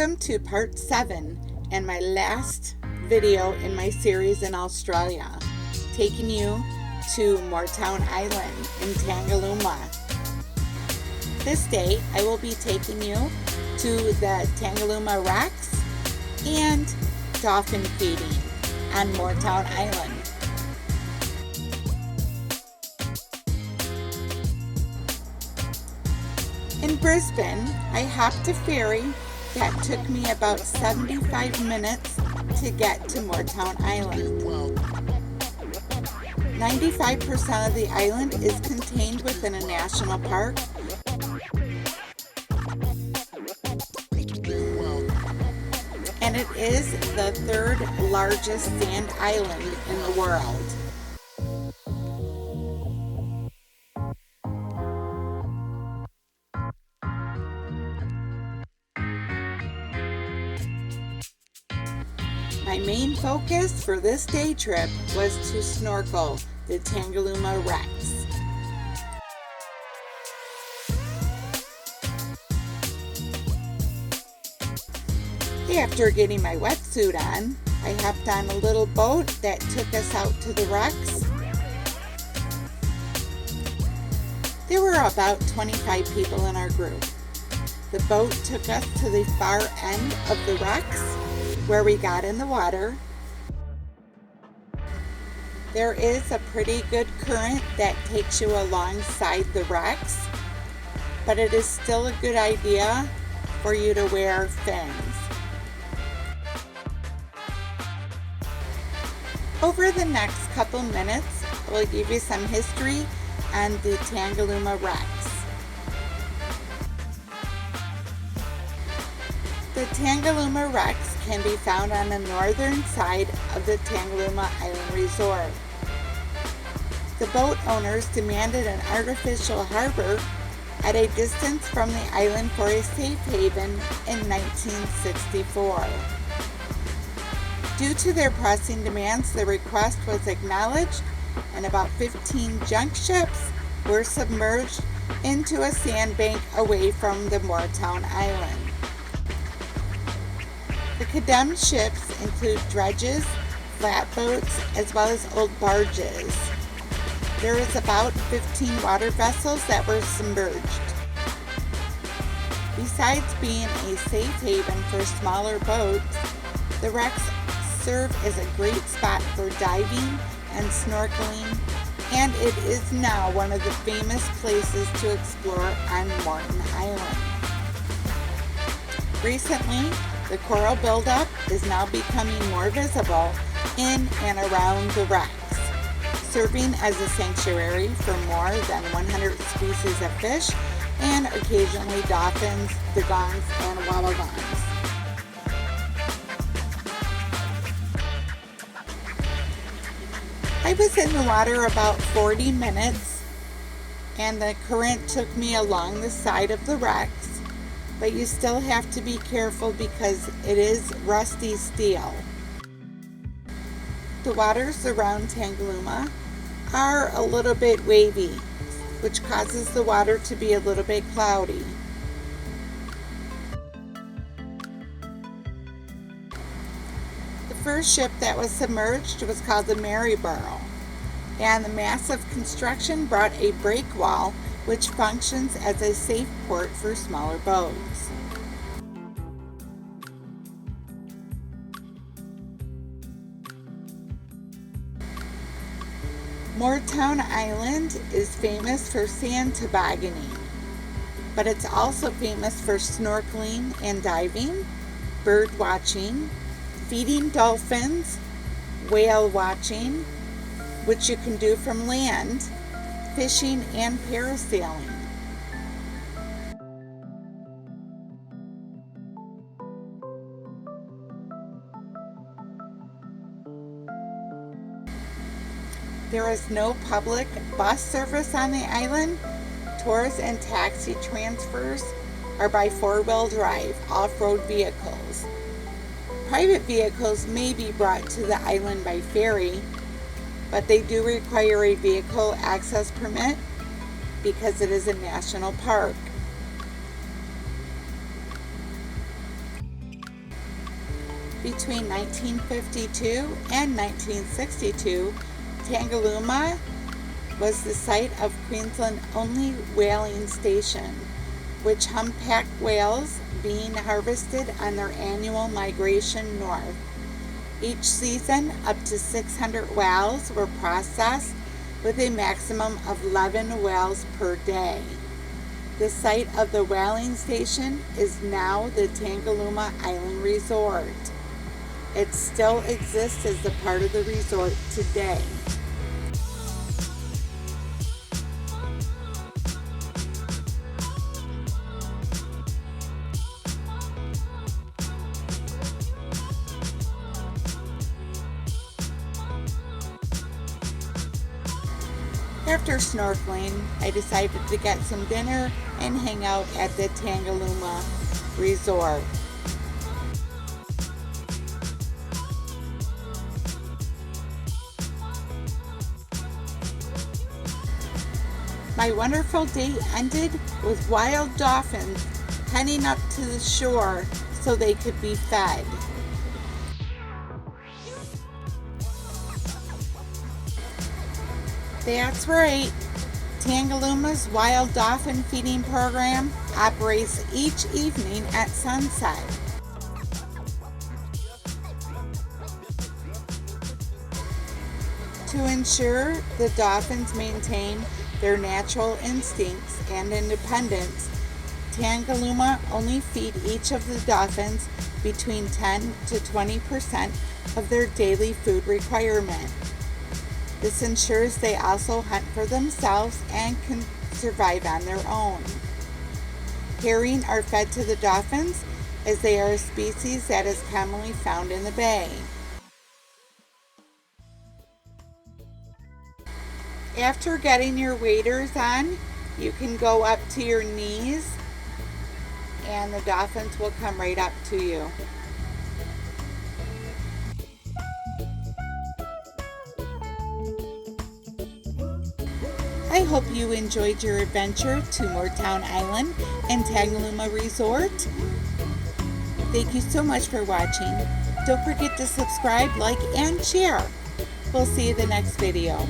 Welcome to part 7 and my last video in my series in Australia, taking you to Moreton Island in Tangalooma. This day I will be taking you to the Tangalooma Wrecks and dolphin feeding on Moreton Island. In Brisbane, I hopped a ferry that took me about 75 minutes to get to Moreton Island. 95% of the island is contained within a national park, and it is the third largest sand island in the world. My main focus for this day trip was to snorkel the Tangalooma Wrecks. After getting my wetsuit on, I hopped on a little boat that took us out to the wrecks. There were about 25 people in our group. The boat took us to the far end of the wrecks, where we got in the water. There is a pretty good current that takes you alongside the wrecks, but it is still a good idea for you to wear fins. Over the next couple minutes, I will give you some history on the Tangalooma Wrecks. The Tangalooma Wrecks can be found on the northern side of the Tangalooma Island Resort. The boat owners demanded an artificial harbor at a distance from the island for a safe haven in 1964. Due to their pressing demands, the request was acknowledged, and about 15 junk ships were submerged into a sandbank away from the Moreton Island. The condemned ships include dredges, flatboats, as well as old barges. There is about 15 water vessels that were submerged. Besides being a safe haven for smaller boats, the wrecks serve as a great spot for diving and snorkeling, and it is now one of the famous places to explore on Morton Island. Recently, the coral buildup is now becoming more visible in and around the wrecks, serving as a sanctuary for more than 100 species of fish and occasionally dolphins, dugongs, and wallagons. I was in the water about 40 minutes, and the current took me along the side of the wrecks, but you still have to be careful because it is rusty steel. The waters around Tangalooma are a little bit wavy, which causes the water to be a little bit cloudy. The first ship that was submerged was called the Maryborough, and the massive construction brought a breakwall which functions as a safe port for smaller boats. Moreton Island is famous for sand tobogganing, but it's also famous for snorkeling and diving, bird watching, feeding dolphins, whale watching, which you can do from land, fishing, and parasailing. There is no public bus service on the island. Tours and taxi transfers are by four-wheel drive off-road vehicles. Private vehicles may be brought to the island by ferry, but they do require a vehicle access permit because it is a national park. Between 1952 and 1962, Tangalooma was the site of Queensland's only whaling station, with humpback whales being harvested on their annual migration north. Each season, up to 600 whales were processed, with a maximum of 11 whales per day. The site of the whaling station is now the Tangalooma Island Resort. It still exists as a part of the resort today. After snorkeling, I decided to get some dinner and hang out at the Tangalooma Resort. My wonderful day ended with wild dolphins heading up to the shore so they could be fed. That's right, Tangalooma's wild dolphin feeding program operates each evening at sunset. To ensure the dolphins maintain their natural instincts and independence, Tangalooma only feed each of the dolphins between 10 to 20% of their daily food requirement. This ensures they also hunt for themselves and can survive on their own. Herring are fed to the dolphins as they are a species that is commonly found in the bay. After getting your waders on, you can go up to your knees and the dolphins will come right up to you. I hope you enjoyed your adventure to Moreton Island and Tangalooma Resort. Thank you so much for watching. Don't forget to subscribe, like, and share. We'll see you in the next video.